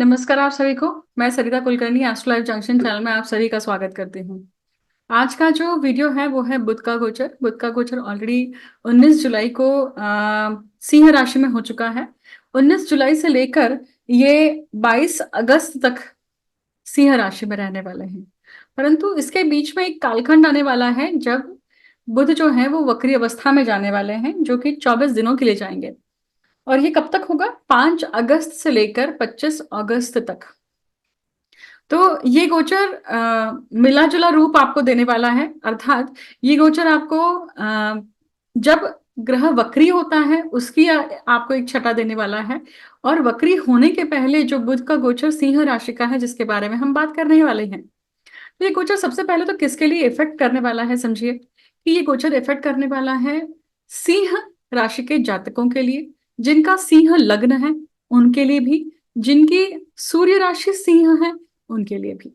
नमस्कार आप सभी को। मैं Sarita Kulkarni Astro Life Junction channel में आप सभी का स्वागत करती हूँ। आज का जो वीडियो है वो है बुध का गोचर। बुध का गोचर ऑलरेडी 19 जुलाई को सिंह राशि में हो चुका है। 19 जुलाई से लेकर ये 22 अगस्त तक सिंह राशि में रहने वाले हैं। परंतु इसके बीच में एक कालखंड आने वाला है जब बुध जो है वो वक्री अवस्था में जाने वाले हैं, जो कि 24 दिनों के लिए जाएंगे। और ये कब तक होगा? 5 अगस्त से लेकर 25 अगस्त तक। तो ये गोचर मिला जुला रूप आपको देने वाला है। अर्थात ये गोचर आपको जब ग्रह वक्री होता है उसकी आपको एक छटा देने वाला है। और वक्री होने के पहले जो बुध का गोचर सिंह राशि का है, जिसके बारे में हम बात करने वाले हैं, तो ये गोचर सबसे पहले तो किसके लिए इफेक्ट करने वाला है, समझिए कि ये गोचर इफेक्ट करने वाला है सिंह राशि के जातकों के लिए, जिनका सिंह लग्न है उनके लिए भी, जिनकी सूर्य राशि सिंह है उनके लिए भी।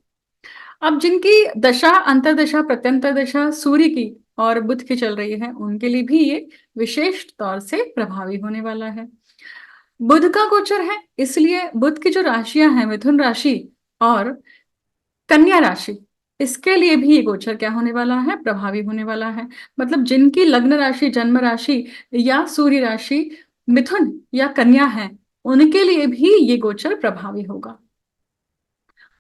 अब जिनकी दशा अंतर्दशा प्रत्यंतर दशा सूर्य की और बुध की चल रही है उनके लिए भी ये विशेष तौर से प्रभावी होने वाला है। बुध का गोचर है, इसलिए बुध की जो राशियां हैं मिथुन राशि और कन्या राशि, इसके लिए भी ये गोचर क्या होने वाला है? प्रभावी होने वाला है। मतलब जिनकी लग्न राशि जन्म राशि या सूर्य राशि मिथुन या कन्या है उनके लिए भी ये गोचर प्रभावी होगा।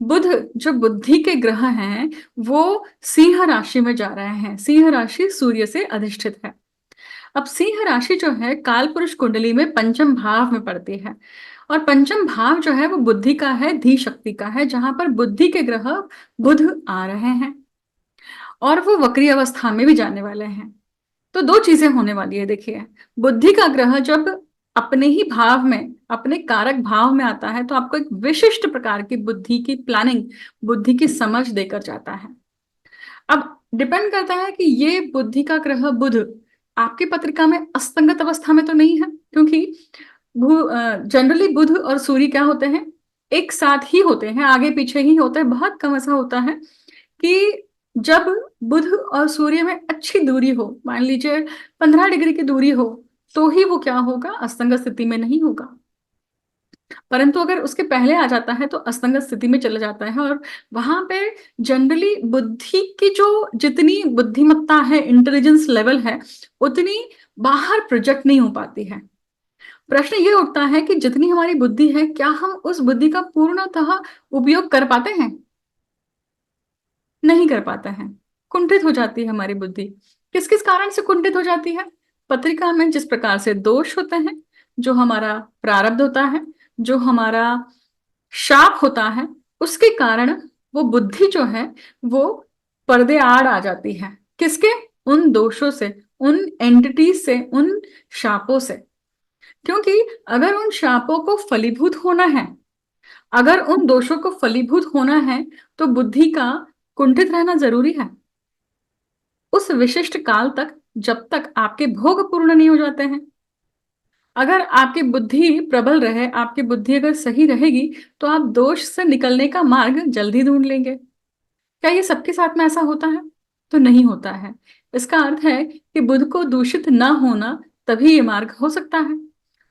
बुध जो बुद्धि के ग्रह हैं वो सिंह राशि में जा रहे हैं। सिंह राशि सूर्य से अधिष्ठित है। अब सिंह राशि जो है काल पुरुष कुंडली में पंचम भाव में पड़ती है। और पंचम भाव जो है वो बुद्धि का है, धी शक्ति का है, जहां पर बुद्धि के ग्रह बुध आ रहे हैं और वो वक्री अवस्था में भी जाने वाले हैं। तो दो चीजें होने वाली है। देखिए, बुद्धि का ग्रह जब अपने ही भाव में, अपने कारक भाव में आता है तो आपको एक विशिष्ट प्रकार की बुद्धि की प्लानिंग, बुद्धि की समझ देकर जाता है। अब डिपेंड करता है कि ये बुद्धि का ग्रह बुध आपकी पत्रिका में अस्तंगत अवस्था में तो नहीं है, क्योंकि जनरली बुध और सूर्य क्या होते हैं? एक साथ ही होते हैं, आगे पीछे ही होते हैं। बहुत कम ऐसा होता है कि जब बुध और सूर्य में अच्छी दूरी हो, मान लीजिए 15 डिग्री की दूरी हो, तो ही वो क्या होगा? अस्तंगत स्थिति में नहीं होगा। परंतु अगर उसके पहले आ जाता है तो अस्तंगत स्थिति में चला जाता है। और वहां पे जनरली बुद्धि की जो जितनी बुद्धिमत्ता है, इंटेलिजेंस लेवल है, उतनी बाहर प्रोजेक्ट नहीं हो पाती है। प्रश्न ये उठता है कि जितनी हमारी बुद्धि है, क्या हम उस बुद्धि का पूर्णतः उपयोग कर पाते हैं? नहीं कर पाता है। कुंठित हो जाती है हमारी बुद्धि। किस किस कारण से कुंठित हो जाती है? पत्रिका में जिस प्रकार से दोष होते हैं, जो हमारा प्रारब्ध होता है, जो हमारा शाप होता है, उसके कारण वो बुद्धि जो है वो पर्दे आड़ आ जाती है। किसके? उन दोषों से, उन एंटिटीज से, उन शापों से। क्योंकि अगर उन शापों को फलीभूत होना है, अगर उन दोषों को फलीभूत होना है, तो बुद्धि का कुंठित रहना जरूरी है उस विशिष्ट काल तक, जब तक आपके भोग पूर्ण नहीं हो जाते हैं। अगर आपकी बुद्धि प्रबल रहे, आपकी बुद्धि अगर सही रहेगी, तो आप दोष से निकलने का मार्ग जल्दी ढूंढ लेंगे। क्या ये सबके साथ में ऐसा होता है? तो नहीं होता है। इसका अर्थ है कि बुध को दूषित ना होना, तभी ये मार्ग हो सकता है।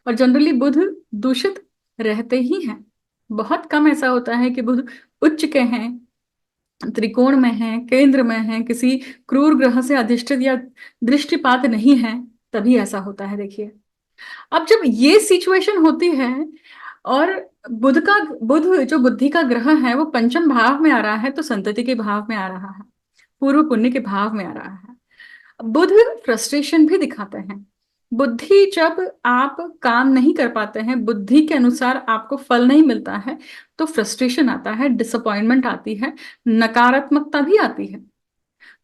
और जनरली बुध दूषित रहते ही हैं। बहुत कम ऐसा होता है कि बुध उच्च के हैं, त्रिकोण में है, केंद्र में है, किसी क्रूर ग्रह से अधिष्ठित या दृष्टिपात नहीं है, तभी ऐसा होता है। देखिए, अब जब ये सिचुएशन होती है और बुध जो बुद्धि का ग्रह है वो पंचम भाव में आ रहा है, तो संतति के भाव में आ रहा है, पूर्व पुण्य के भाव में आ रहा है। बुध फ्रस्ट्रेशन भी दिखाते हैं। बुद्धि जब आप काम नहीं कर पाते हैं, बुद्धि के अनुसार आपको फल नहीं मिलता है, तो फ्रस्ट्रेशन आता है, डिसअपॉइंटमेंट आती है, नकारात्मकता भी आती है।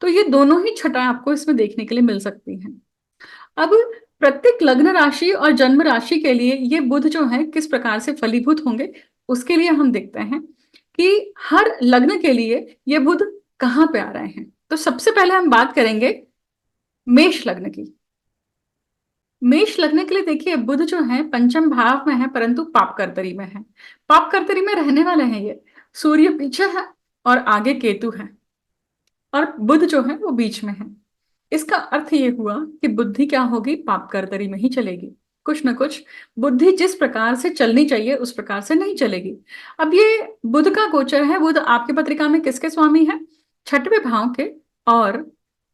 तो ये दोनों ही छटा आपको इसमें देखने के लिए मिल सकती है। अब प्रत्येक लग्न राशि और जन्म राशि के लिए ये बुध जो है किस प्रकार से फलीभूत होंगे, उसके लिए हम देखते हैं कि हर लग्न के लिए ये बुध कहाँ पे आ रहे हैं। तो सबसे पहले हम बात करेंगे मेष लग्न की। मेष लग्न के लिए देखिए, बुध जो है पंचम भाव में है, परंतु पाप कर्तरी में है। पाप कर्तरी में रहने वाले हैं ये। सूर्य पीछे है और आगे केतु है, और बुध जो है वो बीच में है। इसका अर्थ ये हुआ कि बुद्धि क्या होगी? पाप कर्तरी में ही चलेगी। कुछ ना कुछ बुद्धि जिस प्रकार से चलनी चाहिए उस प्रकार से नहीं चलेगी। अब ये बुध का गोचर है, बुध आपकी पत्रिका में किसके स्वामी है? छठवें भाव के और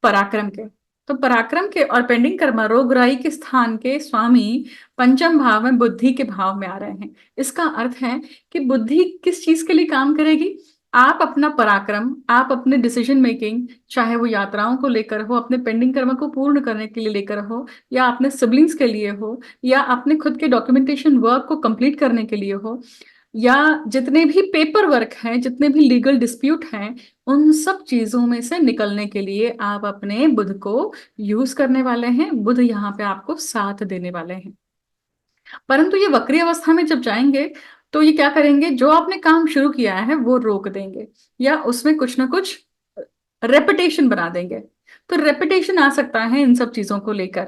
पराक्रम के। तो पराक्रम के और पेंडिंग कर्मा रोग राई के स्थान के स्वामी पंचम भाव में बुद्धि के भाव में आ रहे हैं। इसका अर्थ है कि बुद्धि किस चीज के लिए काम करेगी? आप अपना पराक्रम, आप अपने डिसीजन मेकिंग, चाहे वो यात्राओं को लेकर हो, अपने पेंडिंग कर्म को पूर्ण करने के लिए लेकर हो, या अपने सिबलिंग्स के लिए हो, या अपने खुद के डॉक्यूमेंटेशन वर्क को कंप्लीट करने के लिए हो, या जितने भी पेपर वर्क हैं, जितने भी लीगल डिस्प्यूट हैं, उन सब चीजों में से निकलने के लिए आप अपने बुध को यूज करने वाले हैं। बुध यहाँ पे आपको साथ देने वाले हैं। परंतु ये वक्री अवस्था में जब जाएंगे तो ये क्या करेंगे? जो आपने काम शुरू किया है वो रोक देंगे, या उसमें कुछ ना कुछ रेपिटेशन बना देंगे। तो रेपिटेशन आ सकता है इन सब चीजों को लेकर।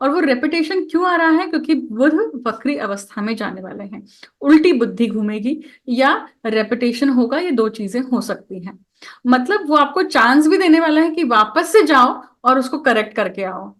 और वो रेपिटेशन क्यों आ रहा है? क्योंकि बुध वक्री अवस्था में जाने वाले हैं। उल्टी बुद्धि घूमेगी या रेपिटेशन होगा, ये दो चीजें हो सकती हैं। मतलब वो आपको चांस भी देने वाला है कि वापस से जाओ और उसको करेक्ट करके आओ।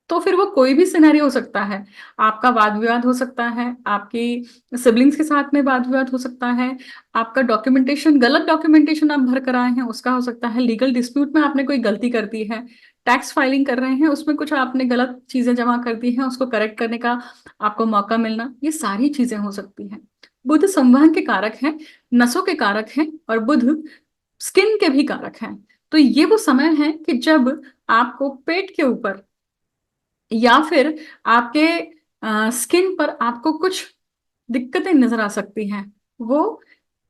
तो फिर वो कोई भी सिनेरियो हो सकता है। आपका वाद विवाद हो सकता है, आपकी सिबलिंग्स के साथ में वाद विवाद हो सकता है, आपका डॉक्यूमेंटेशन, गलत डॉक्यूमेंटेशन आप भर कर आए हैं उसका हो सकता है, लीगल डिस्प्यूट में आपने कोई गलती कर दी है, टैक्स फाइलिंग कर रहे हैं उसमें कुछ आपने गलत चीजें जमा कर दी हैं, उसको करेक्ट करने का आपको मौका मिलना, ये सारी चीजें हो सकती हैं। बुध संवहन के कारक हैं, नसों के कारक हैं, और बुध स्किन के भी कारक हैं। तो ये वो समय है कि जब आपको पेट के ऊपर या फिर आपके स्किन पर आपको कुछ दिक्कतें नजर आ सकती हैं। वो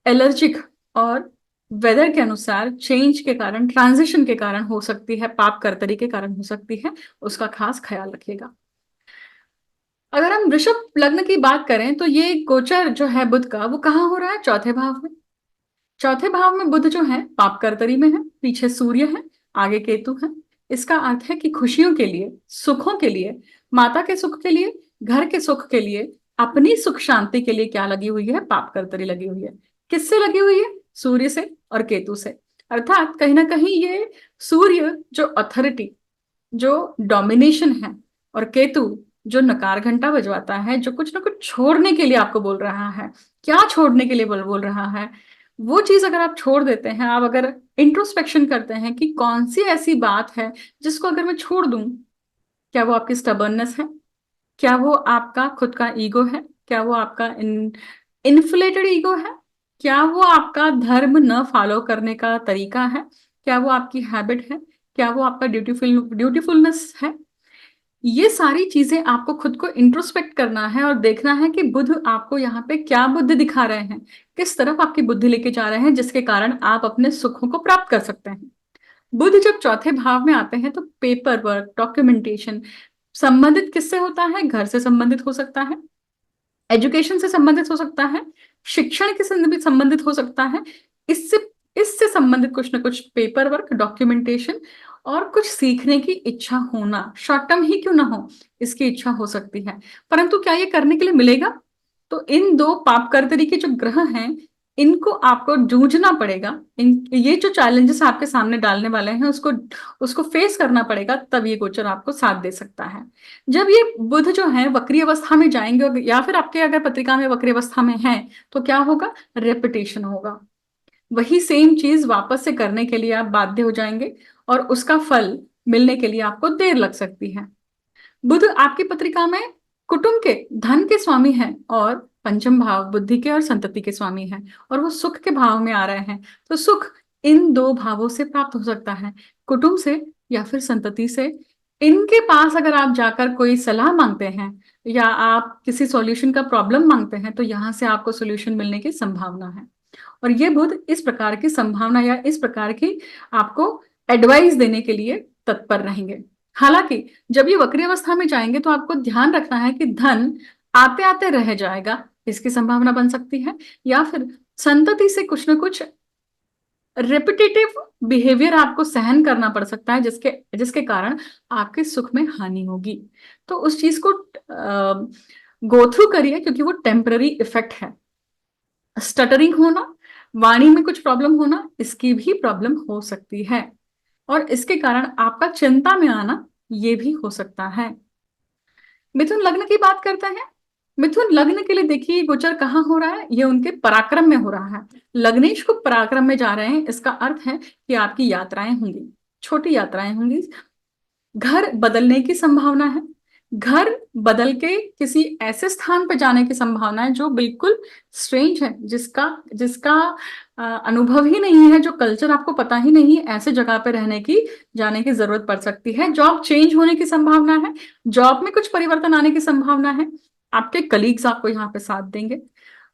एलर्जिक और वेदर के अनुसार चेंज के कारण, ट्रांजिशन के कारण हो सकती है, पाप कर्तरी के कारण हो सकती है। उसका खास ख्याल रखिएगा। अगर हम वृषभ लग्न की बात करें तो ये गोचर जो है बुध का, वो कहाँ हो रहा है? चौथे भाव में। चौथे भाव में बुध जो है पाप कर्तरी में है, पीछे सूर्य है, आगे केतु है। इसका अर्थ है कि खुशियों के लिए, सुखों के लिए, माता के सुख के लिए, घर के सुख के लिए, अपनी सुख शांति के लिए क्या लगी हुई है? पाप कर्तरी लगी हुई है। किससे लगी हुई है? सूर्य से और केतु से। अर्थात कहीं ना कहीं ये सूर्य जो अथॉरिटी, जो डोमिनेशन है, और केतु जो नकार घंटा बजवाता है, जो कुछ ना कुछ छोड़ने के लिए आपको बोल रहा है। क्या छोड़ने के लिए बोल रहा है? वो चीज अगर आप छोड़ देते हैं, आप अगर इंट्रोस्पेक्शन करते हैं कि कौन सी ऐसी बात है जिसको अगर मैं छोड़ दूं, क्या वो आपकी स्टबर्ननेस है? क्या वो आपका खुद का ईगो है? क्या वो आपका इन्फ्लेटेड ईगो है? क्या वो आपका धर्म न फॉलो करने का तरीका है? क्या वो आपकी हैबिट है? क्या वो आपका ड्यूटीफुलनेस है? ये सारी चीजें आपको खुद को इंट्रोस्पेक्ट करना है और देखना है कि बुध आपको यहाँ पे क्या बुद्धि दिखा रहे हैं, किस तरफ आपकी बुद्धि लेके जा रहे हैं, जिसके कारण आप अपने सुखों को प्राप्त कर सकते हैं। बुध जब चौथे भाव में आते हैं तो पेपर वर्क, डॉक्यूमेंटेशन संबंधित किससे होता है? घर से संबंधित हो सकता है, एजुकेशन से संबंधित हो सकता है, शिक्षण के संबंधित हो सकता है। इससे इससे संबंधित कुछ ना कुछ पेपर वर्क, डॉक्यूमेंटेशन और कुछ सीखने की इच्छा होना, शॉर्ट टर्म ही क्यों ना हो, इसकी इच्छा हो सकती है। परंतु क्या ये करने के लिए मिलेगा? तो इन दो पापकर्तरी के जो ग्रह हैं, इनको आपको जूझना पड़ेगा। इन ये जो चैलेंजेस आपके सामने डालने वाले हैं उसको उसको फेस करना पड़ेगा, तब ये गोचर आपको साथ दे सकता है। जब ये बुध जो है वक्री अवस्था में जाएंगे, या फिर आपके अगर पत्रिका में वक्री अवस्था में है, तो क्या होगा? रेपिटेशन होगा। वही सेम चीज वापस से करने के लिए आप बाध्य हो जाएंगे, और उसका फल मिलने के लिए आपको देर लग सकती है। बुध आपकी पत्रिका में कुटुंब के, धन के स्वामी हैं, और पंचम भाव बुद्धि के और संतति के स्वामी हैं, और वो सुख के भाव में आ रहे हैं। तो सुख इन दो भावों से प्राप्त हो सकता है, कुटुंब से या फिर संतति से। इनके पास अगर आप जाकर कोई सलाह मांगते हैं या आप किसी सॉल्यूशन का प्रॉब्लम मांगते हैं, तो यहाँ से आपको सॉल्यूशन मिलने की संभावना है। और ये बुध इस प्रकार की संभावना या इस प्रकार की आपको एडवाइस देने के लिए तत्पर रहेंगे। हालांकि जब ये वक्री अवस्था में जाएंगे तो आपको ध्यान रखना है कि धन आते आते रह जाएगा, इसकी संभावना बन सकती है, या फिर संतति से कुछ ना कुछ रिपीटेटिव बिहेवियर आपको सहन करना पड़ सकता है, जिसके जिसके कारण आपके सुख में हानि होगी। तो उस चीज को गो थ्रू करिए, क्योंकि वो टेम्पररी इफेक्ट है। स्टटरिंग होना, वाणी में कुछ प्रॉब्लम होना, इसकी भी प्रॉब्लम हो सकती है, और इसके कारण आपका चिंता में आना ये भी हो सकता है। मिथुन लग्न की बात करते हैं। मिथुन लग्न के लिए देखिए गोचर कहाँ हो रहा है, ये उनके पराक्रम में हो रहा है। लग्नेश को पराक्रम में जा रहे हैं, इसका अर्थ है कि आपकी यात्राएं होंगी, छोटी यात्राएं होंगी। घर बदलने की संभावना है, घर बदल के किसी ऐसे स्थान पर जाने की संभावना है जो बिल्कुल स्ट्रेंज है, जिसका जिसका अनुभव ही नहीं है, जो कल्चर आपको पता ही नहीं है, ऐसे जगह पे रहने की, जाने की जरूरत पड़ सकती है। जॉब चेंज होने की संभावना है, जॉब में कुछ परिवर्तन आने की संभावना है। आपके कलीग्स आपको यहाँ पे साथ देंगे।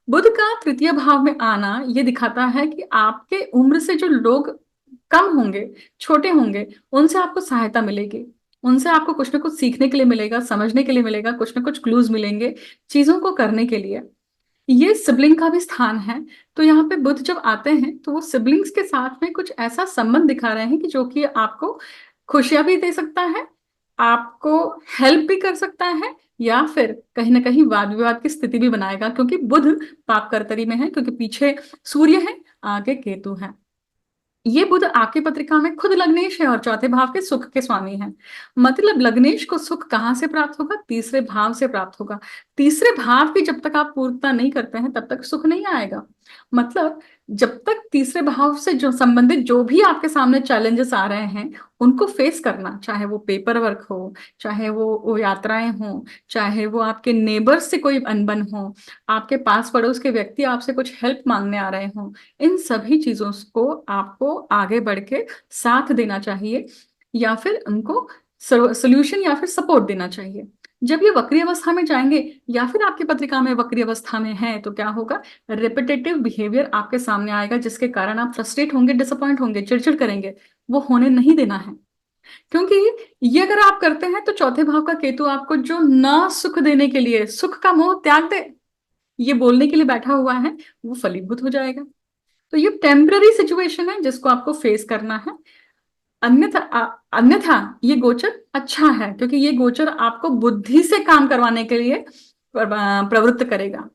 बुध का तृतीय भाव में आना ये दिखाता है कि आपके उम्र से जो लोग कम होंगे, छोटे होंगे, उनसे आपको सहायता मिलेगी, उनसे आपको कुछ ना कुछ सीखने के लिए मिलेगा, समझने के लिए मिलेगा, कुछ ना कुछ क्लूज मिलेंगे चीजों को करने के लिए। ये सिबलिंग का भी स्थान है। तो यहाँ पे बुध जब आते हैं तो वो सिबलिंग्स के साथ में कुछ ऐसा संबंध दिखा रहे हैं कि जो कि आपको खुशियां भी दे सकता है, आपको हेल्प भी कर सकता है, या फिर कहीं ना कहीं वाद विवाद की स्थिति भी बनाएगा, क्योंकि बुध पाप कर्तरी में है, क्योंकि पीछे सूर्य है, आगे केतु है। ये बुध आपकी पत्रिका में खुद लग्नेश है और चौथे भाव के सुख के स्वामी हैं। मतलब लग्नेश को सुख कहाँ से प्राप्त होगा? तीसरे भाव से प्राप्त होगा। तीसरे भाव की जब तक आप पूर्णता नहीं करते हैं तब तक सुख नहीं आएगा। मतलब जब तक तीसरे भाव से जो संबंधित जो भी आपके सामने चैलेंजेस आ रहे हैं उनको फेस करना, चाहे वो पेपर वर्क हो, चाहे वो यात्राएं हो, चाहे वो आपके नेबर्स से कोई अनबन हो, आपके पास पड़ोस के व्यक्ति आपसे कुछ हेल्प मांगने आ रहे हो, इन सभी चीजों को आपको आगे बढ़ के साथ देना चाहिए, या फिर उनको सोल्यूशन या फिर सपोर्ट देना चाहिए। जब ये वक्री अवस्था में जाएंगे या फिर आपकी पत्रिका में वक्री अवस्था में है तो क्या होगा? रिपीटेटिव बिहेवियर आपके सामने आएगा, जिसके कारण आप फ्रस्ट्रेट होंगे, डिसअपॉइंट होंगे, चिड़चिड़ करेंगे। वो होने नहीं देना है, क्योंकि ये अगर आप करते हैं तो चौथे भाव का केतु आपको जो ना सुख देने के लिए, सुख का मोह त्याग दे, ये बोलने के लिए बैठा हुआ है, वो फलीभूत हो जाएगा। तो ये टेम्पररी सिचुएशन है जिसको आपको फेस करना है। अन्यथा ये गोचर अच्छा है, क्योंकि ये गोचर आपको बुद्धि से काम करवाने के लिए प्रवृत्त करेगा।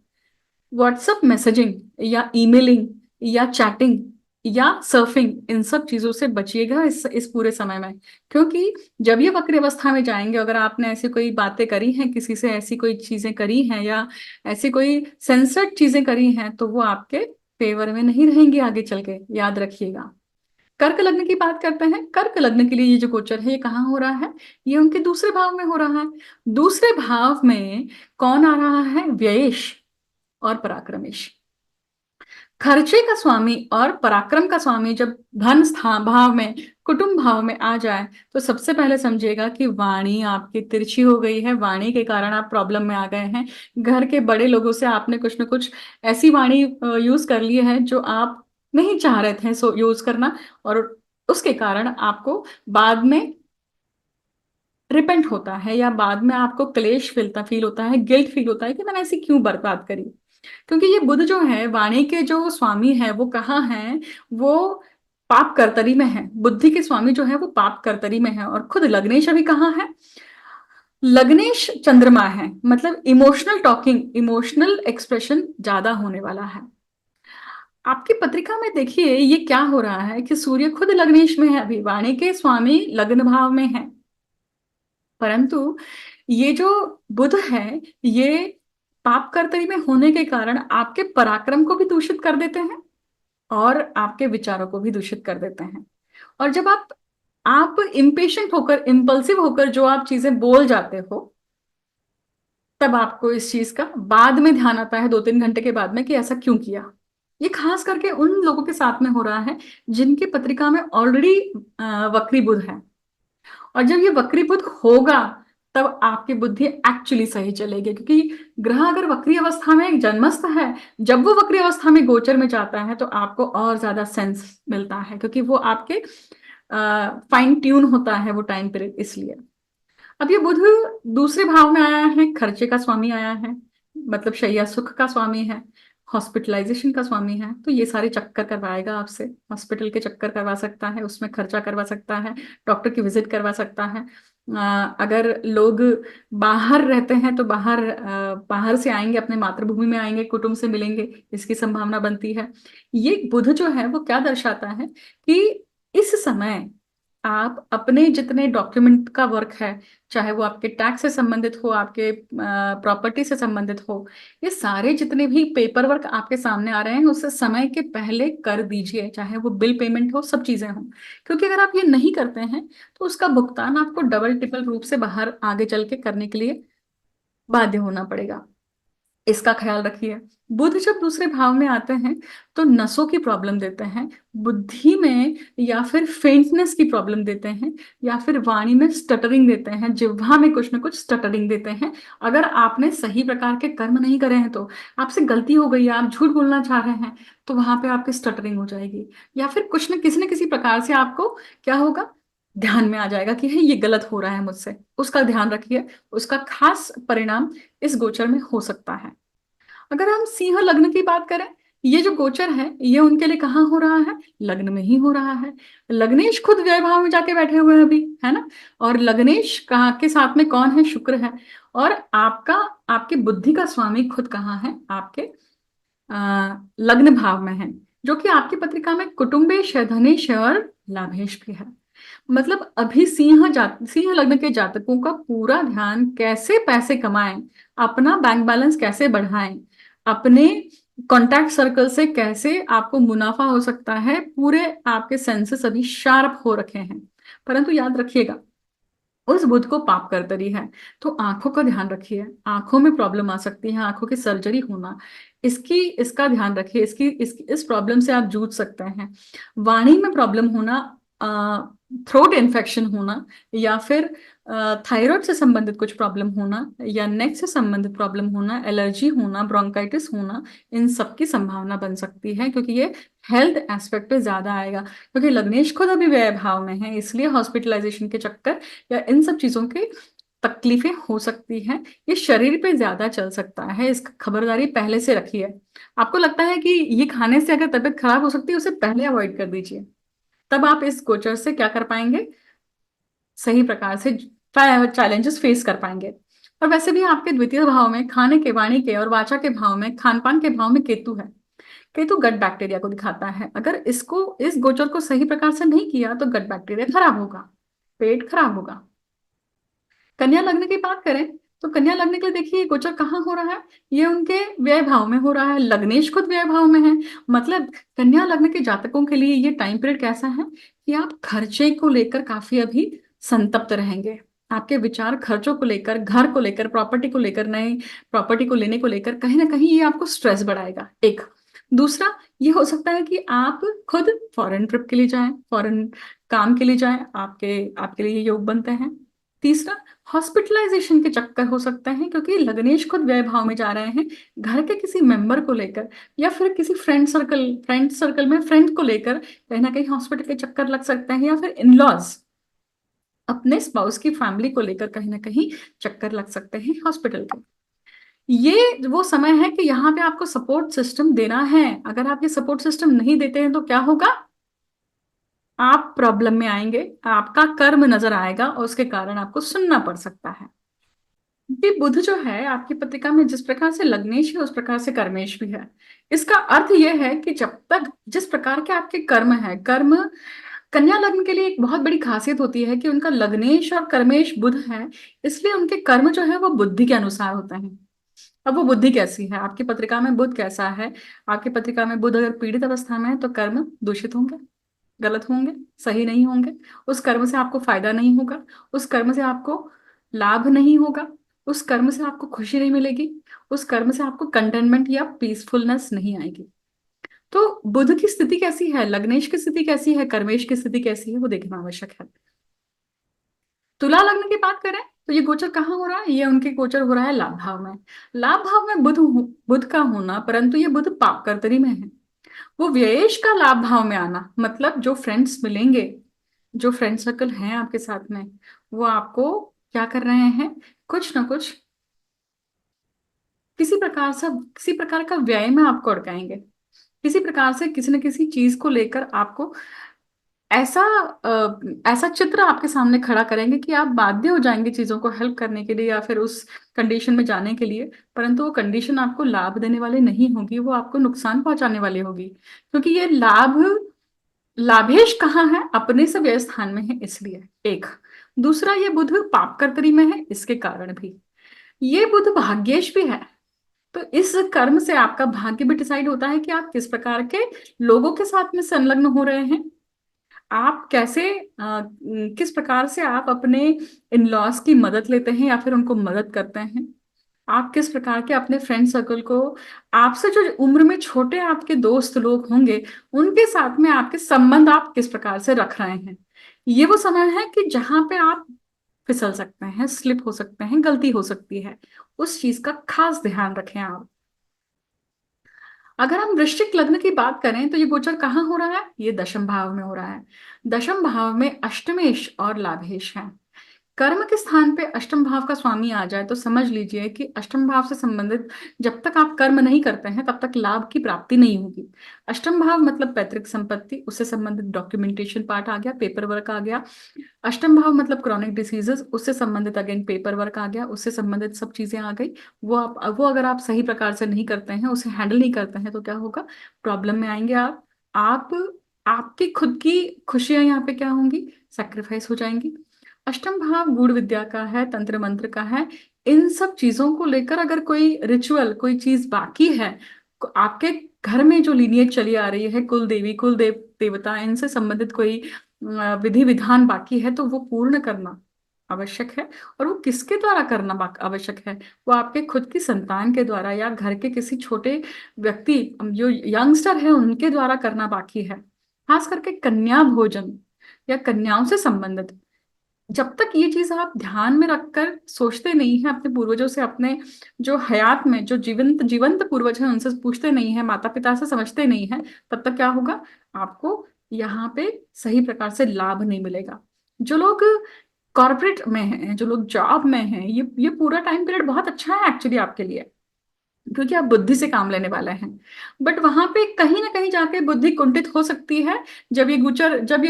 व्हाट्सएप मैसेजिंग या ईमेलिंग या चैटिंग या सर्फिंग, इन सब चीजों से बचिएगा इस पूरे समय में। क्योंकि जब ये वक्र अवस्था में जाएंगे, अगर आपने ऐसी कोई बातें करी हैं, किसी से ऐसी कोई चीजें करी हैं या ऐसी कोई सेंसर्ड चीजें करी हैं, तो वो आपके फेवर में नहीं रहेंगी आगे चल के, याद रखिएगा। कर्क लग्न की बात करते हैं। कर्क लग्न के लिए ये जो गोचर है ये कहाँ हो रहा है? ये उनके दूसरे भाव में हो रहा है। दूसरे भाव में कौन आ रहा है? व्ययेश और पराक्रमेश। खर्चे का स्वामी और पराक्रम का स्वामी जब धन स्थान भाव में, कुटुंब भाव में आ जाए तो सबसे पहले समझिएगा कि वाणी आपकी तिरछी हो गई है, वाणी के कारण आप प्रॉब्लम में आ गए हैं। घर के बड़े लोगों से आपने कुछ ना कुछ ऐसी वाणी यूज कर ली है जो आप नहीं चाह रहे थे सो यूज करना, और उसके कारण आपको बाद में रिपेंट होता है, या बाद में आपको क्लेश फील होता है, गिल्ट फील होता है कि मैंने ऐसी क्यों बर्बाद करी। क्योंकि ये बुध जो है, वाणी के जो स्वामी है, वो कहाँ है? वो पाप कर्तरी में है। बुद्धि के स्वामी जो है वो पाप कर्तरी में है, और खुद लग्नेश अभी कहाँ है? लग्नेश चंद्रमा है। मतलब इमोशनल टॉकिंग, इमोशनल एक्सप्रेशन ज्यादा होने वाला है। आपकी पत्रिका में देखिए ये क्या हो रहा है कि सूर्य खुद लग्नेश में है, अभी वाणी के स्वामी लग्न भाव में है, परंतु ये जो बुध है ये पाप कर्तरी में होने के कारण आपके पराक्रम को भी दूषित कर देते हैं और आपके विचारों को भी दूषित कर देते हैं। और जब आप इम्पेशेंट होकर, इम्पल्सिव होकर जो आप चीजें बोल जाते हो, तब आपको इस चीज का बाद में ध्यान आता है, 2-3 घंटे के बाद में, कि ऐसा क्यों किया। ये खास करके उन लोगों के साथ में हो रहा है जिनकी पत्रिका में ऑलरेडी वक्री बुध है। और जब ये वक्री बुध होगा तब आपकी बुद्धि एक्चुअली सही चलेगी, क्योंकि ग्रह अगर वक्री अवस्था में एक जन्मस्थ है, जब वो वक्री अवस्था में गोचर में जाता है तो आपको और ज्यादा सेंस मिलता है, क्योंकि वो आपके फाइन ट्यून होता है वो टाइम पीरियड, इसलिए। अब ये बुध दूसरे भाव में आया है, खर्चे का स्वामी आया है, मतलब शैया सुख का स्वामी है, हॉस्पिटलाइजेशन का स्वामी है, तो ये सारे चक्कर करवाएगा आपसे। हॉस्पिटल के चक्कर करवा सकता है, उसमें खर्चा करवा सकता है, डॉक्टर की विजिट करवा सकता है। अगर लोग बाहर रहते हैं तो बाहर से आएंगे, अपने मातृभूमि में आएंगे, कुटुंब से मिलेंगे, इसकी संभावना बनती है। ये बुध जो है वो क्या दर्शाता है कि इस समय आप अपने जितने डॉक्यूमेंट का वर्क है, चाहे वो आपके टैक्स से संबंधित हो, आपके प्रॉपर्टी से संबंधित हो, ये सारे जितने भी पेपर वर्क आपके सामने आ रहे हैं उससे समय के पहले कर दीजिए, चाहे वो बिल पेमेंट हो, सब चीजें हों। क्योंकि अगर आप ये नहीं करते हैं तो उसका भुगतान आपको डबल टिपल रूप से बाहर आगे चल के करने के लिए बाध्य होना पड़ेगा। इसका ख्याल रखिए। बुध जब दूसरे भाव में आते हैं तो नसों की प्रॉब्लम देते हैं, बुद्धि में या फिर फेंटनेस की प्रॉब्लम देते हैं, या फिर वाणी में स्टटरिंग देते हैं, जिह्वा में कुछ ना कुछ स्टटरिंग देते हैं। अगर आपने सही प्रकार के कर्म नहीं करे हैं, तो आपसे गलती हो गई है, आप झूठ बोलना चाह रहे हैं, तो वहां पे आपकी स्टटरिंग हो जाएगी, या फिर कुछ न किसी प्रकार से आपको क्या होगा, ध्यान में आ जाएगा कि है ये गलत हो रहा है मुझसे। उसका ध्यान रखिए, उसका खास परिणाम इस गोचर में हो सकता है। अगर हम सिंह लग्न की बात करें, ये जो गोचर है ये उनके लिए कहाँ हो रहा है, लग्न में ही हो रहा है। लग्नेश खुद व्यय भाव में जाके बैठे हुए हैं अभी, है ना। और लग्नेश कहाँ के साथ में कौन है, शुक्र है। और आपका, आपकी बुद्धि का स्वामी खुद कहाँ है, आपके लग्न भाव में है, जो कि आपकी पत्रिका में कुटुंबेश है, धनेश है और लाभेश भी है। मतलब अभी सिंह लग्न के जातकों का पूरा ध्यान कैसे पैसे कमाएं, अपना बैंक बैलेंस कैसे बढ़ाएं, अपने कॉन्टैक्ट सर्कल से कैसे आपको मुनाफा हो सकता है, पूरे आपके सेंसेस अभी शार्प हो रखे हैं। परंतु याद रखिएगा, उस बुध को पाप करतरी है, तो आंखों का ध्यान रखिए। आंखों में प्रॉब्लम आ सकती है, आंखों की सर्जरी होना, इसका ध्यान रखिए। इस प्रॉब्लम से आप जूझ सकते हैं। वाणी में प्रॉब्लम होना, थ्रोट इन्फेक्शन होना, या फिर थायराइड से संबंधित कुछ प्रॉब्लम होना, या नेक से संबंधित प्रॉब्लम होना, एलर्जी होना, ब्रोंकाइटिस होना, इन सब की संभावना बन सकती है, क्योंकि ये हेल्थ एस्पेक्ट पे ज्यादा आएगा। क्योंकि लग्नेश खुद अभी व्यय भाव में है, इसलिए हॉस्पिटलाइजेशन के चक्कर या इन सब चीजों की तकलीफें हो सकती हैं। ये शरीर पे ज्यादा चल सकता है, इसका खबरदारी पहले से रखिए। आपको लगता है कि ये खाने से अगर तबीयत खराब हो सकती है, उसे पहले अवॉइड कर दीजिए, तब आप इस गोचर से क्या कर पाएंगे, सही प्रकार से चैलेंजेस फेस कर पाएंगे। और वैसे भी आपके द्वितीय भाव में खाने के, वाणी के और वाचा के भाव में, खान पान के भाव में केतु है। केतु गट बैक्टीरिया को दिखाता है। अगर इस गोचर को सही प्रकार से नहीं किया तो गट बैक्टीरिया खराब होगा, पेट खराब होगा। कन्या लग्न की बात करें तो कन्या लग्न के लिए देखिए गोचर कहाँ हो रहा है, ये उनके व्यय भाव में हो रहा है। लग्नेश खुद व्यय भाव में है। मतलब कन्या लग्न के जातकों के लिए ये टाइम पीरियड कैसा है कि आप खर्चे को लेकर काफी अभी संतप्त रहेंगे। आपके विचार खर्चों को लेकर, घर को लेकर, प्रॉपर्टी को लेकर, नए प्रॉपर्टी को लेने को लेकर कहीं ना कहीं ये आपको स्ट्रेस बढ़ाएगा। एक दूसरा, ये हो सकता है कि आप खुद फॉरेन ट्रिप के लिए जाएं, फॉरेन काम के लिए जाएं, आपके आपके लिए ये योग बनते हैं। तीसरा, हॉस्पिटलाइजेशन के चक्कर हो सकते हैं, क्योंकि लग्नेश खुद व्यय भाव में जा रहे हैं। घर के किसी मेंबर को लेकर, या फिर किसी फ्रेंड सर्कल में फ्रेंड को लेकर कहीं ना कहीं हॉस्पिटल के चक्कर लग सकते हैं, या फिर इन लॉज, अपने स्पाउस की फैमिली को लेकर कहीं ना कहीं चक्कर लग सकते हैं हॉस्पिटल के। ये वो समय है कि यहाँ पे आपको सपोर्ट सिस्टम देना है। अगर आप ये सपोर्ट सिस्टम नहीं देते हैं तो क्या होगा, आप प्रॉब्लम में आएंगे, आपका कर्म नजर आएगा और उसके कारण आपको सुनना पड़ सकता है। ये बुध जो है आपकी पत्रिका में जिस प्रकार से लग्नेश है, उस प्रकार से कर्मेश भी है। इसका अर्थ यह है कि जब तक जिस प्रकार के आपके कर्म है, कर्म, कन्या लग्न के लिए एक बहुत बड़ी खासियत होती है कि उनका लग्नेश और कर्मेश बुध है, इसलिए उनके कर्म जो है वो बुद्धि के अनुसार होते हैं। अब वो बुद्धि कैसी है, आपकी पत्रिका में बुध कैसा है, आपकी पत्रिका में बुध अगर पीड़ित अवस्था में है तो कर्म दूषित होंगे, गलत होंगे, सही नहीं होंगे। उस कर्म से आपको फायदा नहीं होगा, उस कर्म से आपको लाभ नहीं होगा, उस कर्म से आपको खुशी नहीं मिलेगी, उस कर्म से आपको कंटेनमेंट या पीसफुलनेस नहीं आएगी। तो बुध की स्थिति कैसी है, लग्नेश की स्थिति कैसी है, कर्मेश की स्थिति कैसी है, वो देखना आवश्यक है। तुला लग्न की बात करें तो ये गोचर कहाँ हो रहा है, ये उनके गोचर हो रहा है लाभ भाव में। लाभ भाव में बुध का होना, परंतु ये बुध पाप कर्तरी में है। वो व्ययेश का लाभ भाव में आना, मतलब जो फ्रेंड्स मिलेंगे, जो फ्रेंड सर्कल हैं आपके साथ में, वो आपको क्या कर रहे हैं, कुछ ना कुछ, किसी प्रकार का व्यय में आपको अड़काएंगे। किसी प्रकार से किसी न किसी चीज को लेकर आपको ऐसा ऐसा चित्र आपके सामने खड़ा करेंगे कि आप बाध्य हो जाएंगे चीजों को हेल्प करने के लिए या फिर उस कंडीशन में जाने के लिए। परंतु वो कंडीशन आपको लाभ देने वाली नहीं होगी, वो आपको नुकसान पहुंचाने वाली होगी। क्योंकि ये लाभ लाभेश कहाँ है? अपने से व्यय स्थान में है इसलिए एक। दूसरा, ये बुध पाप कर्तरी में है, इसके कारण भी। ये बुध भाग्येश भी है। तो इस कर्म से आपका भाग्य भी डिसाइड होता है कि आप किस प्रकार के लोगों के साथ में संलग्न हो रहे हैं। आप कैसे किस प्रकार से आप अपने इन लॉज की मदद लेते हैं या फिर उनको मदद करते हैं। आप किस प्रकार के अपने फ्रेंड सर्कल को, आपसे जो उम्र में छोटे आपके दोस्त लोग होंगे, उनके साथ में आपके संबंध आप किस प्रकार से रख रहे हैं। ये वो समय है कि जहां पे आप फिसल सकते हैं, स्लिप हो सकते हैं, गलती हो सकती है। उस चीज का खास ध्यान रखें आप। अगर हम वृश्चिक लग्न की बात करें तो ये गोचर कहाँ हो रहा है? ये दशम भाव में हो रहा है। दशम भाव में अष्टमेश और लाभेश है। कर्म के स्थान पे अष्टम भाव का स्वामी आ जाए तो समझ लीजिए कि अष्टम भाव से संबंधित जब तक आप कर्म नहीं करते हैं तब तक लाभ की प्राप्ति नहीं होगी। अष्टम भाव मतलब पैतृक संपत्ति, उससे संबंधित डॉक्यूमेंटेशन पार्ट आ गया, पेपर वर्क आ गया। अष्टम भाव मतलब क्रॉनिक डिसीजेस, उससे संबंधित अगेन पेपर वर्क आ गया, उससे संबंधित सब चीजें आ गई। वो अगर आप सही प्रकार से नहीं करते हैं, उसे हैंडल नहीं करते हैं, तो क्या होगा? प्रॉब्लम में आएंगे आप आपकी खुद की खुशियां यहाँ पे क्या होंगी? सेक्रीफाइस हो जाएंगी। अष्टम भाव गूढ़ विद्या का है, तंत्र मंत्र का है। इन सब चीजों को लेकर अगर कोई रिचुअल, कोई चीज बाकी है, आपके घर में जो लीनियज चली आ रही है, कुल देवी कुल देवता, इनसे संबंधित कोई विधि विधान बाकी है, तो वो पूर्ण करना आवश्यक है। और वो किसके द्वारा करना आवश्यक है? वो आपके खुद की संतान के द्वारा या घर के किसी छोटे व्यक्ति जो यंगस्टर है उनके द्वारा करना बाकी है। खास करके कन्या भोजन या कन्याओं से संबंधित, जब तक ये चीज आप ध्यान में रखकर सोचते नहीं हैं अपने पूर्वजों से, अपने जो हयात में जो जीवंत जीवंत पूर्वज हैं उनसे पूछते नहीं हैं, माता पिता से समझते नहीं हैं, तब तक क्या होगा? आपको यहाँ पे सही प्रकार से लाभ नहीं मिलेगा। जो लोग कॉर्पोरेट में हैं, जो लोग जॉब में हैं, ये पूरा टाइम पीरियड बहुत अच्छा है एक्चुअली आपके लिए, क्योंकि आप बुद्धि से काम लेने वाले हैं। बट वहां पे कहीं ना कहीं जाके बुद्धि कुंठित हो सकती है जब ये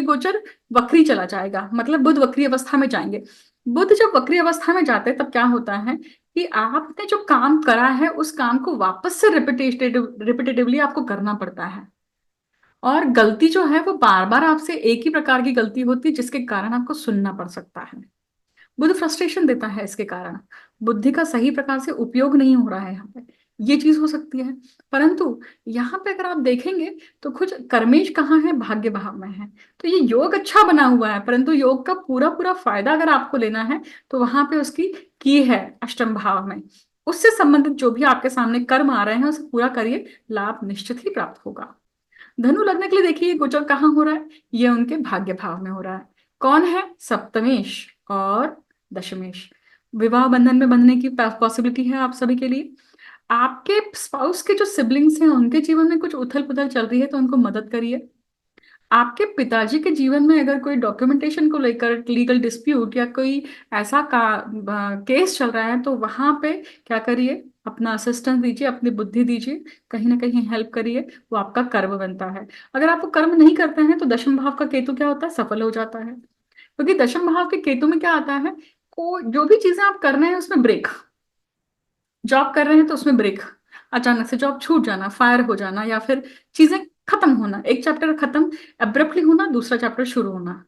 गोचर वक्री चला जाएगा, मतलब बुध वक्री अवस्था में जाएंगे। बुध जब वक्री अवस्था में जाते हैं तब क्या होता है कि आपने जो काम करा है उस काम को वापस से रिपीटेटिवली आपको करना पड़ता है। और गलती जो है वो बार बार आपसे एक ही प्रकार की गलती होती है, जिसके कारण आपको सुनना पड़ सकता है। बुध फ्रस्ट्रेशन देता है, इसके कारण बुद्धि का सही प्रकार से उपयोग नहीं हो रहा है यहाँ पे। ये चीज हो सकती है। परंतु यहाँ पे अगर आप देखेंगे तो कुछ कर्मेश कहाँ है? भाग्य भाव में है। तो ये योग अच्छा बना हुआ है, परंतु योग का पूरा पूरा फायदा अगर आपको लेना है तो वहां पे उसकी की है अष्टम भाव में। उससे संबंधित जो भी आपके सामने कर्म आ रहे हैं उसे पूरा करिए, लाभ निश्चित ही प्राप्त होगा। धनु लग्न के लिए देखिए गोचर कहाँ हो रहा है? ये उनके भाग्य भाव में हो रहा है। कौन है? सप्तमेश और दशमेश। विवाह बंधन में बंधने की पॉसिबिलिटी है आप सभी के लिए। आपके स्पाउस के जो सिबलिंग्स हैं उनके जीवन में कुछ उथल पुथल चल रही है तो उनको मदद करिए। आपके पिताजी के जीवन में अगर कोई डॉक्यूमेंटेशन को लेकर लीगल डिस्प्यूट या कोई ऐसा केस चल रहा है तो वहां पे क्या करिए? अपना असिस्टेंस दीजिए, अपनी बुद्धि दीजिए, कहीं ना कहीं हेल्प करिए। वो आपका कर्म बनता है। अगर आप वो कर्म नहीं करते हैं तो दशम भाव का केतु क्या होता है? सफल हो जाता है। क्योंकि दशम भाव के केतु में क्या आता है? को जो भी चीजें आप कर रहे हैं उसमें ब्रेक, जॉब कर रहे हैं तो उसमें ब्रेक, अचानक से जॉब छूट जाना, फायर हो जाना, या फिर चीजें खत्म होना, एक चैप्टर खत्म अब्रप्टली होना, दूसरा चैप्टर शुरू होना।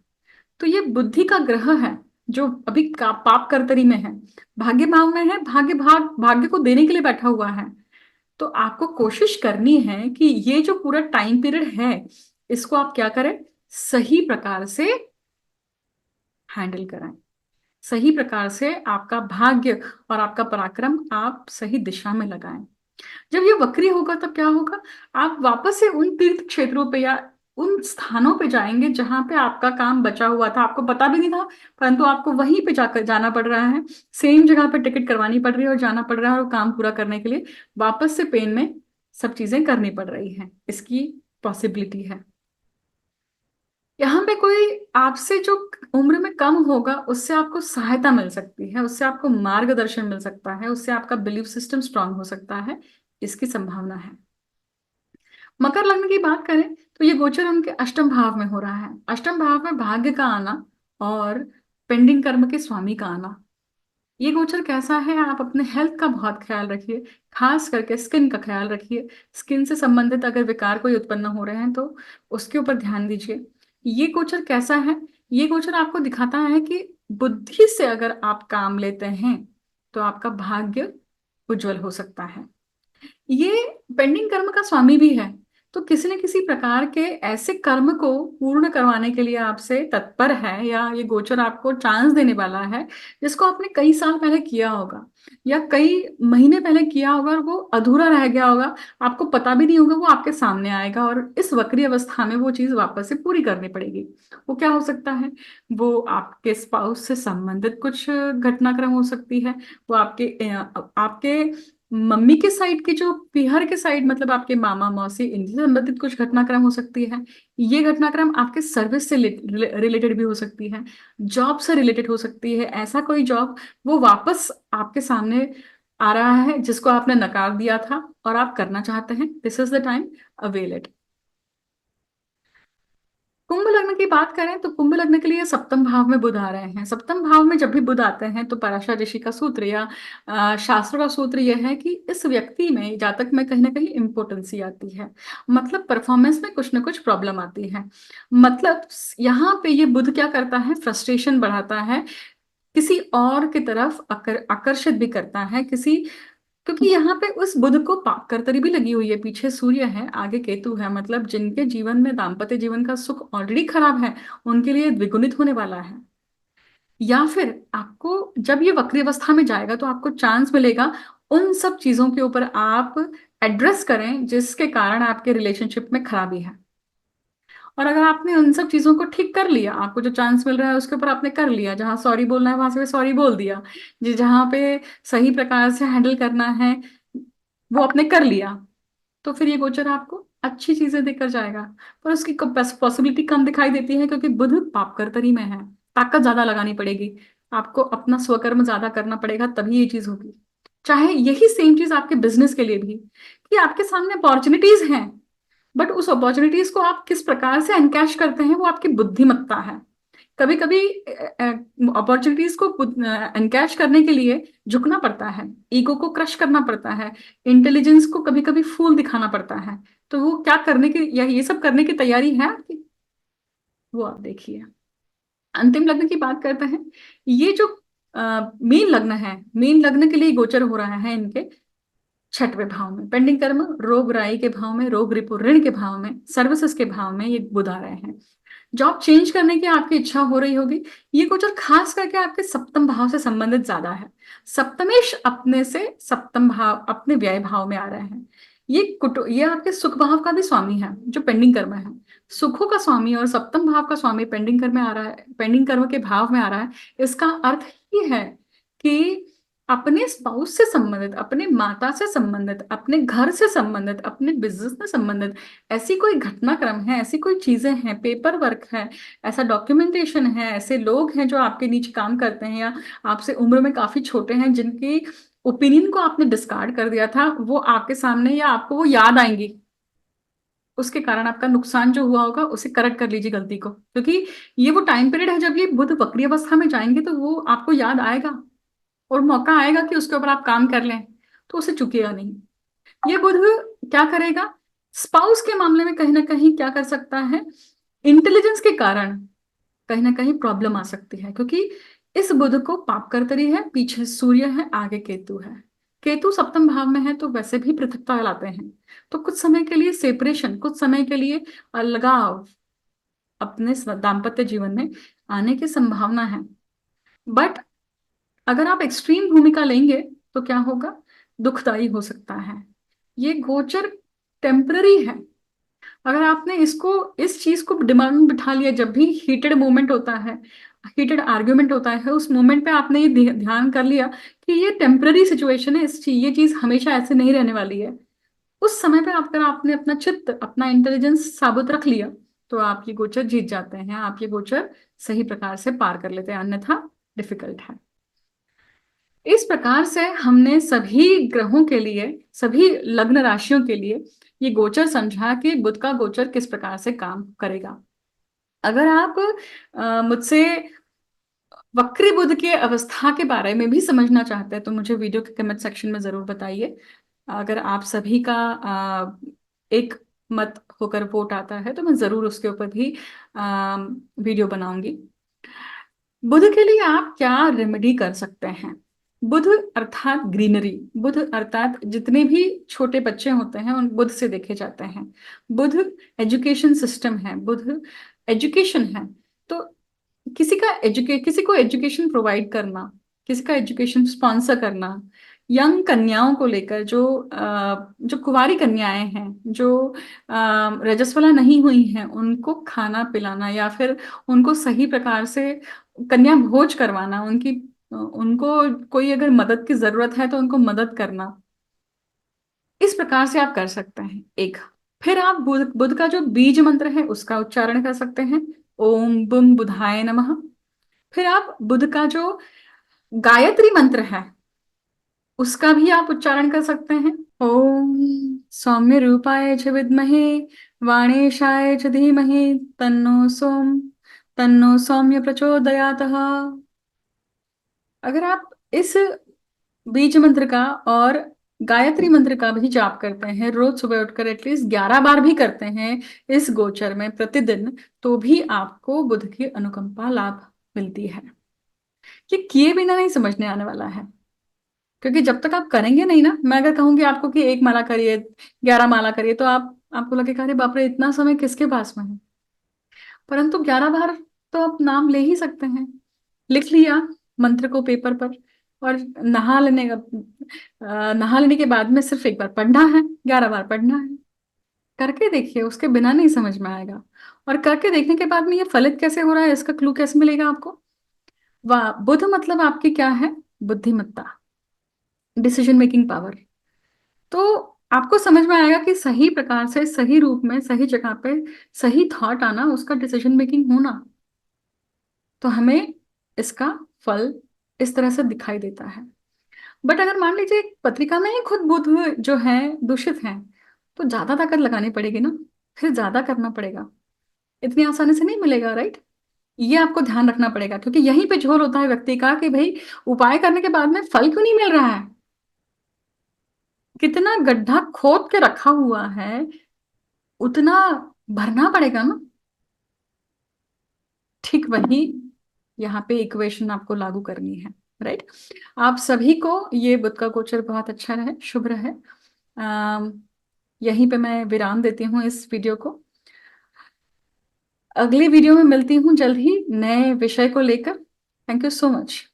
तो ये बुद्धि का ग्रह है जो अभी पाप कर्तरी में है, भाग्य भाव में है, भाग्य को देने के लिए बैठा हुआ है। तो आपको कोशिश करनी है कि ये जो पूरा टाइम पीरियड है इसको आप क्या करें? सही प्रकार से हैंडल करें। सही प्रकार से आपका भाग्य और आपका पराक्रम आप सही दिशा में लगाएं। जब ये वक्री होगा तब क्या होगा? आप वापस से उन तीर्थ क्षेत्रों पे या उन स्थानों पे जाएंगे जहां पे आपका काम बचा हुआ था, आपको पता भी नहीं था, परंतु आपको वहीं पे जाकर जाना पड़ रहा है। सेम जगह पे टिकट करवानी पड़ रही है और जाना पड़ रहा है, और काम पूरा करने के लिए वापस से पेन में सब चीजें करनी पड़ रही हैं। इसकी पॉसिबिलिटी है। यहाँ पे कोई आपसे जो उम्र में कम होगा उससे आपको सहायता मिल सकती है, उससे आपको मार्गदर्शन मिल सकता है, उससे आपका बिलीफ सिस्टम स्ट्रांग हो सकता है। इसकी संभावना है। मकर लग्न की बात करें तो ये गोचर उनके अष्टम भाव में हो रहा है। अष्टम भाव में भाग्य का आना और पेंडिंग कर्म के स्वामी का आना। ये गोचर कैसा है, आप अपने हेल्थ का बहुत ख्याल रखिए, खास करके स्किन का ख्याल रखिए। स्किन से संबंधित अगर विकार कोई उत्पन्न हो रहे हैं तो उसके ऊपर ध्यान दीजिए। ये गोचर कैसा है, ये गोचर आपको दिखाता है कि बुद्धि से अगर आप काम लेते हैं तो आपका भाग्य उज्जवल हो सकता है। ये पेंडिंग कर्म का स्वामी भी है, तो किसी न किसी प्रकार के ऐसे कर्म को पूर्ण करवाने के लिए आपसे तत्पर है, या ये गोचर आपको चांस देने वाला है जिसको आपने कई साल पहले किया होगा या कई महीने पहले किया होगा और वो अधूरा रह गया होगा। आपको पता भी नहीं होगा, वो आपके सामने आएगा और इस वक्री अवस्था में वो चीज वापस से पूरी करनी पड़ेगी। वो क्या हो सकता है, वो आपके स्पाउस से संबंधित कुछ घटनाक्रम हो सकती है। वो आपके मम्मी के साइड की जो पीहर के साइड, मतलब आपके मामा मौसी, इनसे संबंधित कुछ घटनाक्रम हो सकती है। ये घटनाक्रम आपके सर्विस से रिलेटेड भी हो सकती है, जॉब से रिलेटेड हो सकती है। ऐसा कोई जॉब वो वापस आपके सामने आ रहा है जिसको आपने नकार दिया था और आप करना चाहते हैं। This is the time, avail it. कुंभ लग्न की बात करें तो कुंभ लग्न के लिए सप्तम भाव में बुध आ रहे हैं। सप्तम भाव में जब भी बुध आते हैं तो पराशर ऋषि का सूत्र या शास्त्रों का सूत्र यह है कि इस व्यक्ति में, जातक में कहीं ना कहीं इम्पोर्टेंसी आती है, मतलब परफॉर्मेंस में कुछ ना कुछ प्रॉब्लम आती है। मतलब यहाँ पे ये बुध क्या करता है, फ्रस्ट्रेशन बढ़ाता है, किसी और की तरफ आकर्षित भी करता है किसी, क्योंकि यहाँ पे उस बुध को पाप कर्तरी भी लगी हुई है, पीछे सूर्य है, आगे केतु है। मतलब जिनके जीवन में दाम्पत्य जीवन का सुख ऑलरेडी खराब है उनके लिए द्विगुणित होने वाला है। या फिर आपको जब ये वक्री अवस्था में जाएगा तो आपको चांस मिलेगा उन सब चीजों के ऊपर आप एड्रेस करें जिसके कारण आपके रिलेशनशिप में खराबी है। और अगर आपने उन सब चीजों को ठीक कर लिया, आपको जो चांस मिल रहा है उसके ऊपर आपने कर लिया, जहां सॉरी बोलना है वहां से सॉरी बोल दिया, जी जहां पे सही प्रकार से हैंडल करना है वो आपने कर लिया, तो फिर ये गोचर आपको अच्छी चीजें देकर जाएगा। पर उसकी पॉसिबिलिटी कम दिखाई देती है क्योंकि बुध पापकर्तरी में है। ताकत ज्यादा लगानी पड़ेगी, आपको अपना स्वकर्म ज्यादा करना पड़ेगा, तभी ये चीज होगी। चाहे यही सेम चीज आपके बिजनेस के लिए भी, कि आपके सामने अपॉर्चुनिटीज हैं, बट उस अपॉर्चुनिटीज को आप किस प्रकार से एनकैश करते हैं वो आपकी बुद्धिमत्ता है। कभी कभी अपॉर्चुनिटीज को एनकैश करने के लिए झुकना पड़ता है, ईगो को क्रश करना पड़ता है, इंटेलिजेंस को कभी कभी फूल दिखाना पड़ता है। तो वो क्या करने की, या ये सब करने की तैयारी है आपकी, वो आप देखिए। अंतिम लग्न की बात करते हैं। ये जो मीन लग्न है, मीन लग्न के लिए गोचर हो रहा है इनके छठवें भाव में, पेंडिंग कर्म रोग राई के भाव में, रोग रिपु ऋण के भाव में, सर्विसेज के भाव में ये बुध आ रहे हैं। जॉब चेंज करने की आपकी इच्छा हो रही होगी। ये गोचर खास करके आपके सप्तम भाव से संबंधित ज्यादा है। सप्तमेश अपने से सप्तम भाव अपने व्यय भाव में आ रहे हैं। ये आपके सुख भाव का भी स्वामी है जो पेंडिंग कर्म है। सुखों का स्वामी और सप्तम भाव का स्वामी पेंडिंग कर्म में आ रहा है, पेंडिंग कर्म के भाव में आ रहा है। इसका अर्थ ये है कि अपने स्पाउस से संबंधित, अपने माता से संबंधित, अपने घर से संबंधित, अपने बिजनेस से संबंधित ऐसी कोई घटनाक्रम है, ऐसी कोई चीजें हैं, पेपर वर्क है, ऐसा डॉक्यूमेंटेशन है, ऐसे लोग हैं जो आपके नीचे काम करते हैं या आपसे उम्र में काफी छोटे हैं, जिनकी ओपिनियन को आपने डिस्कार्ड कर दिया था, वो आपके सामने या आपको वो याद आएंगी। उसके कारण आपका नुकसान जो हुआ होगा उसे करेक्ट कर लीजिए गलती को, क्योंकि ये वो टाइम पीरियड है जब ये बुध वक्री अवस्था में जाएंगे तो वो आपको याद आएगा और मौका आएगा कि उसके ऊपर आप काम कर लें, तो उसे चुकेगा नहीं। ये बुध क्या करेगा, स्पाउस के मामले में कहीं ना कहीं क्या कर सकता है, इंटेलिजेंस के कारण कहीं ना कहीं प्रॉब्लम आ सकती है, क्योंकि इस बुध को पाप कर्तरी है, पीछे सूर्य है, आगे केतु है। केतु सप्तम भाव में है तो वैसे भी पृथकता लाते हैं, तो कुछ समय के लिए सेपरेशन, कुछ समय के लिए अलगाव अपने दाम्पत्य जीवन में आने की संभावना है। बट अगर आप एक्सट्रीम भूमिका लेंगे तो क्या होगा, दुखदाई हो सकता है। ये गोचर टेम्पररी है। अगर आपने इसको, इस चीज को दिमाग में बिठा लिया, जब भी हीटेड मोमेंट होता है, हीटेड आर्ग्यूमेंट होता है, उस मोमेंट पे आपने ये ध्यान कर लिया कि ये टेम्पररी सिचुएशन है, ये चीज हमेशा ऐसे नहीं रहने वाली है, उस समय पे अगर आपने अपना चित्त, अपना इंटेलिजेंस साबुत रख लिया, तो आप ये गोचर जीत जाते हैं, आप ये गोचर सही प्रकार से पार कर लेते हैं, अन्यथा डिफिकल्ट है। इस प्रकार से हमने सभी ग्रहों के लिए, सभी लग्न राशियों के लिए ये गोचर समझा कि बुध का गोचर किस प्रकार से काम करेगा। अगर आप मुझसे वक्री बुध के अवस्था के बारे में भी समझना चाहते हैं तो मुझे वीडियो के कमेंट सेक्शन में जरूर बताइए। अगर आप सभी का एक मत होकर वोट आता है तो मैं जरूर उसके ऊपर भी वीडियो बनाऊंगी। बुध के लिए आप क्या रेमेडी कर सकते हैं? बुध अर्थात ग्रीनरी, बुध अर्थात जितने भी छोटे बच्चे होते हैं उन बुध से देखे जाते हैं। बुध एजुकेशन सिस्टम है, बुध एजुकेशन है। तो किसी को एजुकेशन प्रोवाइड करना, किसी का एजुकेशन स्पॉन्सर करना, यंग कन्याओं को लेकर जो कुंवारी कन्याएं हैं, जो रजस्वला नहीं हुई हैं, उनको खाना पिलाना या फिर उनको सही प्रकार से कन्या भोज करवाना, उनको कोई अगर मदद की जरूरत है तो उनको मदद करना, इस प्रकार से आप कर सकते हैं एक। फिर आप बुध बुध का जो बीज मंत्र है उसका उच्चारण कर सकते हैं, ओम बुम बुधाय नमः। फिर आप बुध का जो गायत्री मंत्र है उसका भी आप उच्चारण कर सकते हैं, ओम सौम्य रूपाय च विद्महे वाणेशाय च धीमहि तन्नो सौम्य प्रचोदयात्। अगर आप इस बीज मंत्र का और गायत्री मंत्र का भी जाप करते हैं, रोज सुबह उठकर एटलीस्ट 11 बार भी करते हैं इस गोचर में प्रतिदिन, तो भी आपको बुध की अनुकंपा लाभ मिलती है। ये किए बिना नहीं समझने आने वाला है, क्योंकि जब तक आप करेंगे नहीं ना, मैं अगर कहूंगी आपको कि 1 माला करिए, 11 माला करिए, तो आपको लगेगा अरे बाप रे इतना समय किसके पास में है। परंतु 11 बार तो आप नाम ले ही सकते हैं, लिख लिया मंत्र को पेपर पर, और नहा लेने के बाद में सिर्फ 1 बार पढ़ना है, 11 बार पढ़ना है। करके देखिए, उसके बिना नहीं समझ में आएगा। और करके देखने के बाद में ये फलित कैसे हो रहा है इसका क्लू कैसे मिलेगा आपको? वाह, बुध मतलब आपकी क्या है? बुद्धिमत्ता, डिसीजन मेकिंग पावर। तो आपको समझ में आएगा कि सही प्रकार से, सही रूप में, सही जगह पे सही थॉट आना, उसका डिसीजन मेकिंग होना, तो हमें इसका फल इस तरह से दिखाई देता है। बट अगर मान लीजिए पत्रिका में ही खुद बुध जो है दूषित है, तो ज्यादा ताकत लगानी पड़ेगी ना, फिर ज्यादा करना पड़ेगा, इतनी आसानी से नहीं मिलेगा, राइट? ये आपको ध्यान रखना पड़ेगा, क्योंकि यहीं पे झोल होता है व्यक्ति का कि भाई उपाय करने के बाद में फल क्यों नहीं मिल रहा है। कितना गड्ढा खोद के रखा हुआ है, उतना भरना पड़ेगा ना। ठीक वही यहाँ पे इक्वेशन आपको लागू करनी है, राइट? आप सभी को ये बुध का गोचर बहुत अच्छा रहे, शुभ रहे। अम, यहीं पे मैं विराम देती हूँ इस वीडियो को। अगली वीडियो में मिलती हूँ जल्द ही नए विषय को लेकर। Thank you so much.